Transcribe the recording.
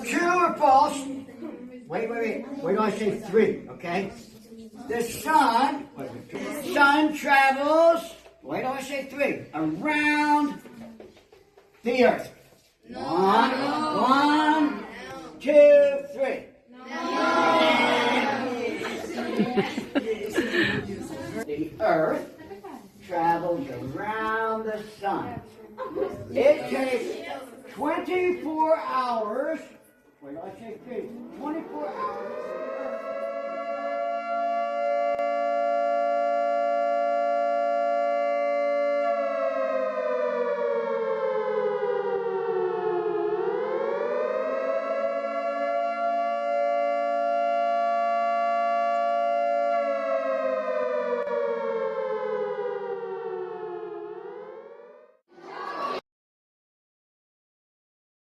True or false? Wait. Wait till I say 3, okay? The sun travels, wait till I say 3, around the earth. No. One, 2, 3. The earth travels around the sun. It takes 24 hours, wait till I say 3, 24 hours